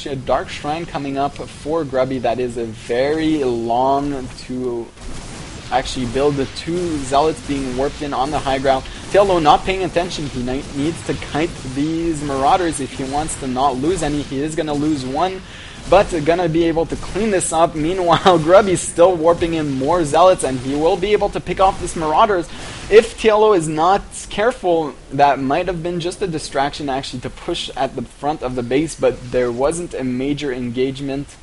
actually a Dark Shrine coming up for Grubby that is a very long to actually build. The 2 Zealots being warped in on the high ground. TLO not paying attention. He needs to kite these Marauders if he wants to not lose any. He is going to lose 1, but gonna be able to clean this up. Meanwhile, Grubby's still warping in more Zealots, and he will be able to pick off this Marauders. If TLO is not careful, that might have been just a distraction actually to push at the front of the base, but there wasn't a major engagement.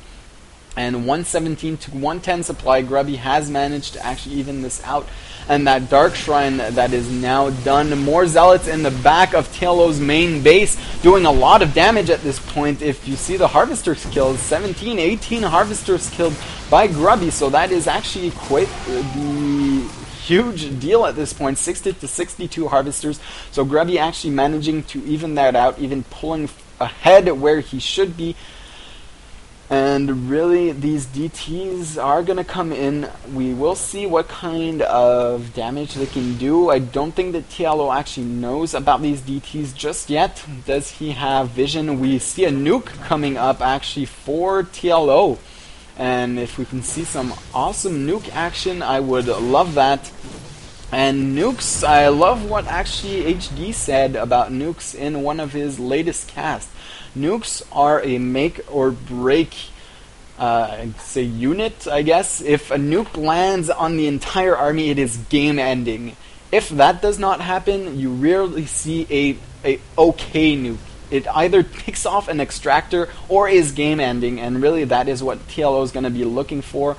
And 117 to 110 supply, Grubby has managed to actually even this out. And that Dark Shrine that is now done. More Zealots in the back of TLO's main base, doing a lot of damage at this point. If you see the Harvesters killed, 17, 18 Harvesters killed by Grubby, so that is actually quite the huge deal at this point. 60 to 62 Harvesters, so Grubby actually managing to even that out, even pulling ahead where he should be. And really, these DTs are going to come in. We will see what kind of damage they can do. I don't think that TLO actually knows about these DTs just yet. Does he have vision? We see a nuke coming up actually for TLO. And if we can see some awesome nuke action, I would love that. And nukes, I love what actually HD said about nukes in one of his latest casts. Nukes are a make or break say unit, I guess. If a nuke lands on the entire army, it is game ending. If that does not happen, you rarely see a okay nuke. It either picks off an extractor or is game ending, and really that is what TLO is going to be looking for.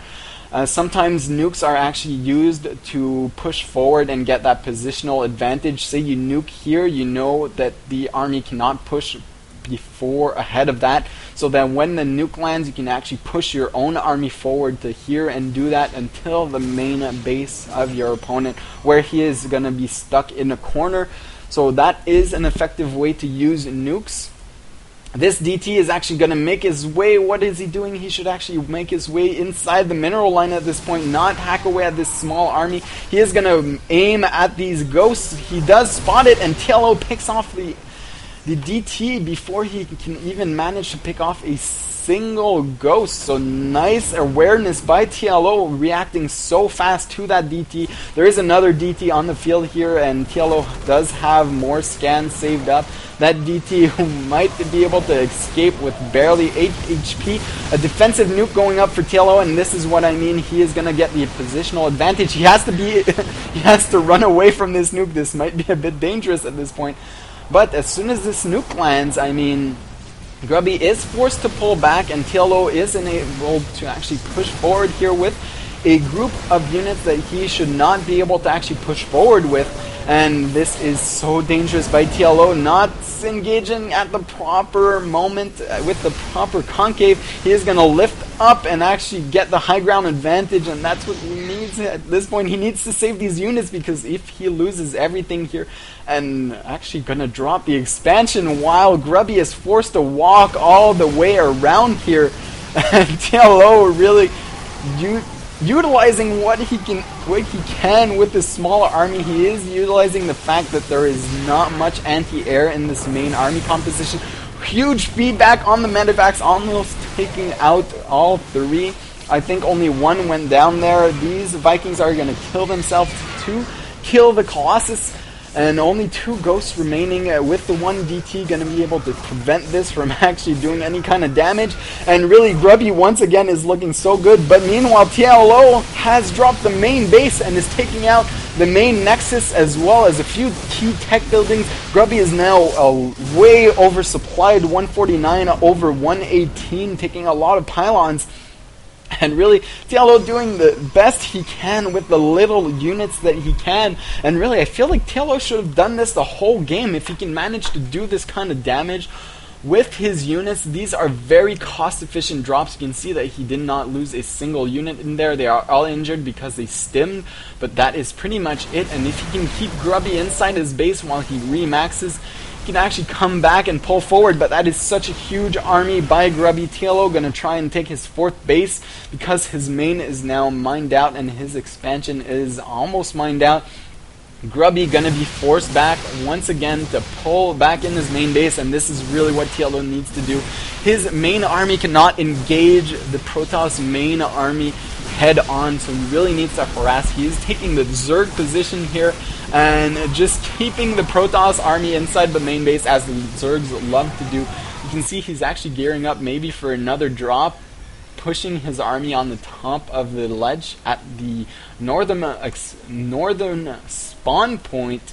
Sometimes nukes are actually used to push forward and get that positional advantage. Say you nuke here, you know that the army cannot push before ahead of that, so that when the nuke lands you can actually push your own army forward to here and do that until the main base of your opponent, where he is going to be stuck in a corner. So that is an effective way to use nukes. This DT is actually going to make his way. What is he doing? He should actually make his way inside the mineral line at this point, not hack away at this small army. He is going to aim at these ghosts. He does spot it, and TLO picks off the DT before he can even manage to pick off a single ghost. So nice awareness by TLO, reacting so fast to that DT. There is another DT on the field here, and TLO does have more scans saved up. That DT who might be able to escape with barely 8 HP. A defensive nuke going up for TLO, and this is what I mean. He is going to get the positional advantage. He has to he has to run away from this nuke. This might be a bit dangerous at this point. But as soon as this nuke lands, I mean, Grubby is forced to pull back, and TLO is enabled to actually push forward here with a group of units that he should not be able to actually push forward with. And this is so dangerous by TLO, not engaging at the proper moment with the proper concave. He is going to lift up and actually get the high ground advantage, and that's what he needs at this point. He needs to save these units, because if he loses everything here, and actually going to drop the expansion while Grubby is forced to walk all the way around here, and TLO really utilizing what he can with this smaller army. He is utilizing the fact that there is not much anti-air in this main army composition. Huge feedback on the medevacs, almost taking out all 3. I think only 1 went down there. These Vikings are going to kill themselves to kill the Colossus. And only 2 ghosts remaining, with the 1 DT going to be able to prevent this from actually doing any kind of damage. And really, Grubby once again is looking so good. But meanwhile, TLO has dropped the main base and is taking out the main nexus as well as a few key tech buildings. Grubby is now way oversupplied, 149 over 118, taking a lot of pylons. And really, TLO doing the best he can with the little units that he can. And really, I feel like TLO should have done this the whole game. If he can manage to do this kind of damage with his units, these are very cost-efficient drops. You can see that he did not lose a single unit in there. They are all injured because they stimmed, but that is pretty much it. And if he can keep Grubby inside his base while he remaxes, can actually come back and pull forward. But that is such a huge army by Grubby. TLO going to try and take his 4th base, because his main is now mined out and his expansion is almost mined out. Grubby gonna be forced back once again to pull back in his main base, and this is really what TLO needs to do. His main army cannot engage the Protoss main army head on, so he really needs to harass. He is taking the Zerg position here and just keeping the Protoss army inside the main base, as the Zergs love to do. You can see he's actually gearing up maybe for another drop, pushing his army on the top of the ledge at the northern spawn point.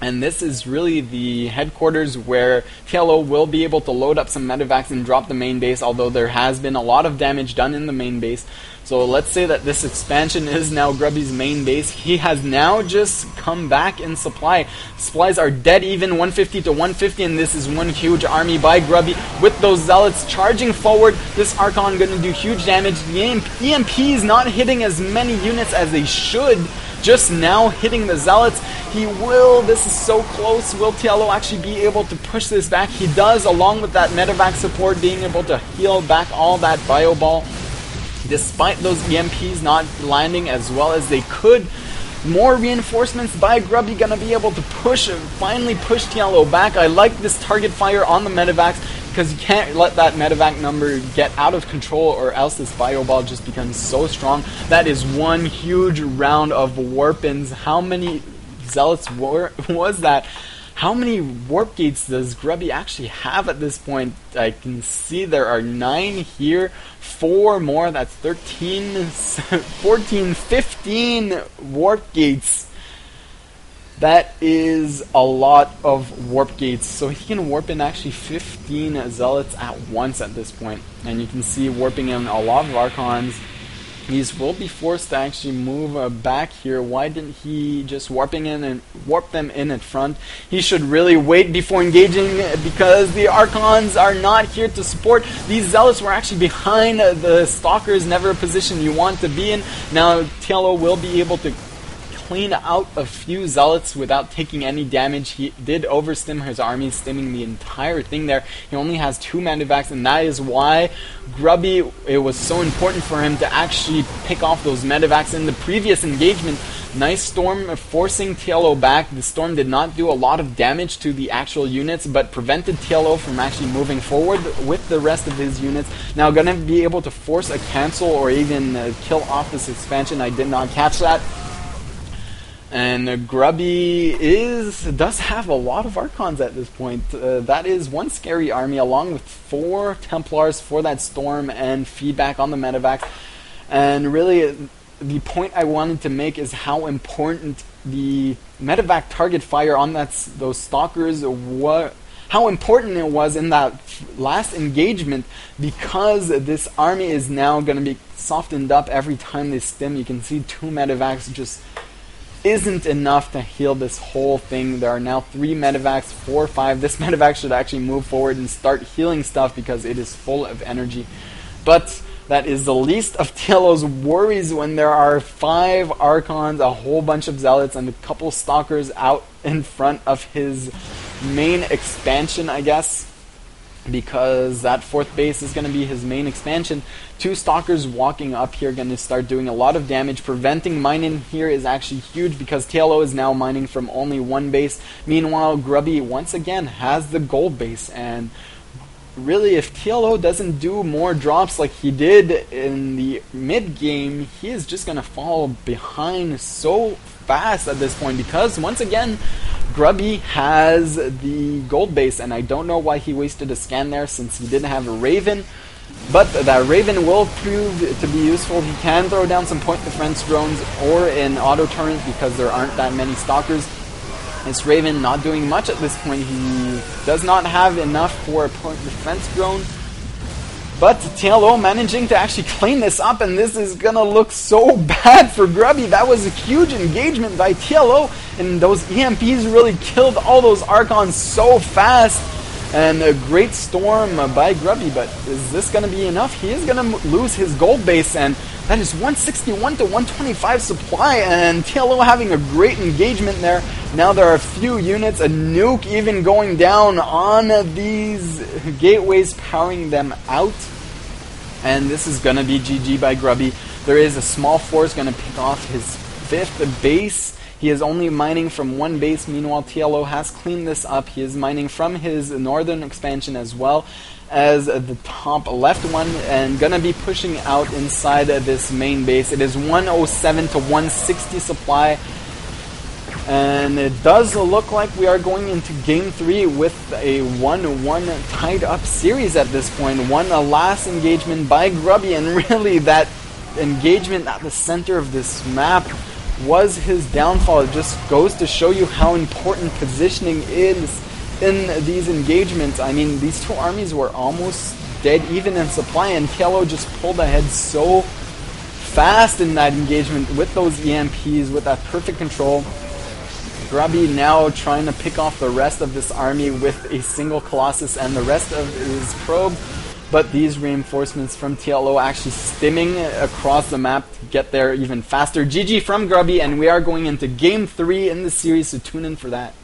And this is really the headquarters where TLO will be able to load up some medevacs and drop the main base, although there has been a lot of damage done in the main base. So let's say that this expansion is now Grubby's main base. He has now just come back in supply. Supplies are dead even, 150 to 150, and this is one huge army by Grubby with those zealots charging forward. This Archon going to do huge damage. The EMP is not hitting as many units as they should. Just now hitting the zealots. He will, this is so close, will TLO actually be able to push this back? He does, along with that medevac support being able to heal back all that bio ball, despite those EMPs not landing as well as they could. More reinforcements by Grubby gonna be able to finally push TLO back. I like this target fire on the medevacs, because you can't let that medevac number get out of control, or else this bio ball just becomes so strong. That is one huge round of warp-ins. How many zealots was that? How many warp gates does Grubby actually have at this point? I can see there are 9 here, 4 more, that's 13, 14, 15 warp gates. That is a lot of warp gates. So he can warp in actually 15 zealots at once at this point. And you can see warping in a lot of Archons. These will be forced to actually move back here. Why didn't he just warp them in at front? He should really wait before engaging, because the Archons are not here to support. These zealots were actually behind the Stalkers, never a position you want to be in. Now TLO will be able to clean out a few zealots without taking any damage. He did overstim his army, stimming the entire thing there. He only has 2 medevacs, and that is why Grubby, it was so important for him to actually pick off those medevacs in the previous engagement. Nice storm forcing TLO back. The storm did not do a lot of damage to the actual units, but prevented TLO from actually moving forward with the rest of his units. Now gonna be able to force a cancel or even kill off this expansion. I did not catch that. And Grubby does have a lot of Archons at this point. That is one scary army, along with 4 Templars for that storm and feedback on the medevacs. And really, the point I wanted to make is how important the medevac target fire on those Stalkers how important it was in that last engagement, because this army is now going to be softened up every time they stim. You can see 2 medevacs just isn't enough to heal this whole thing. There are now 3 medevacs, 4, 5. This medevac should actually move forward and start healing stuff because it is full of energy. But that is the least of TLO's worries when there are 5 Archons, a whole bunch of Zealots, and a couple Stalkers out in front of his main expansion, I guess. Because that 4th base is going to be his main expansion. 2 Stalkers walking up here going to start doing a lot of damage. Preventing mining here is actually huge, because TLO is now mining from only 1 base. Meanwhile, Grubby once again has the gold base, and really, if TLO doesn't do more drops like he did in the mid game, he is just going to fall behind so fast at this point, because once again Grubby has the gold base, and I don't know why he wasted a scan there since he didn't have a Raven. But that Raven will prove to be useful. He can throw down some point defense drones or an auto turret because there aren't that many Stalkers. This Raven not doing much at this point. He does not have enough for a point defense drone. But TLO managing to actually clean this up, and this is gonna look so bad for Grubby. That was a huge engagement by TLO, and those EMPs really killed all those Archons so fast. And a great storm by Grubby, but is this gonna be enough? He is gonna lose his gold base, and that is 161 to 125 supply, and TLO having a great engagement there. Now there are a few units, a nuke even going down on these gateways, powering them out. And this is going to be GG by Grubby. There is a small force going to pick off his 5th base. He is only mining from one base. Meanwhile, TLO has cleaned this up. He is mining from his northern expansion as well as the top left one, and gonna be pushing out inside this main base. It is 107 to 160 supply. And it does look like we are going into Game 3 with a 1-1 tied up series at this point. A last engagement by Grubby, and really that engagement at the center of this map was his downfall. It just goes to show you how important positioning is in these engagements. I mean, these two armies were almost dead even in supply, and TLO just pulled ahead so fast in that engagement with those EMPs, with that perfect control. Grubby now trying to pick off the rest of this army with a single Colossus and the rest of his probe, but these reinforcements from TLO actually stimming across the map to get there even faster. GG from Grubby, and we are going into Game 3 in the series, so tune in for that.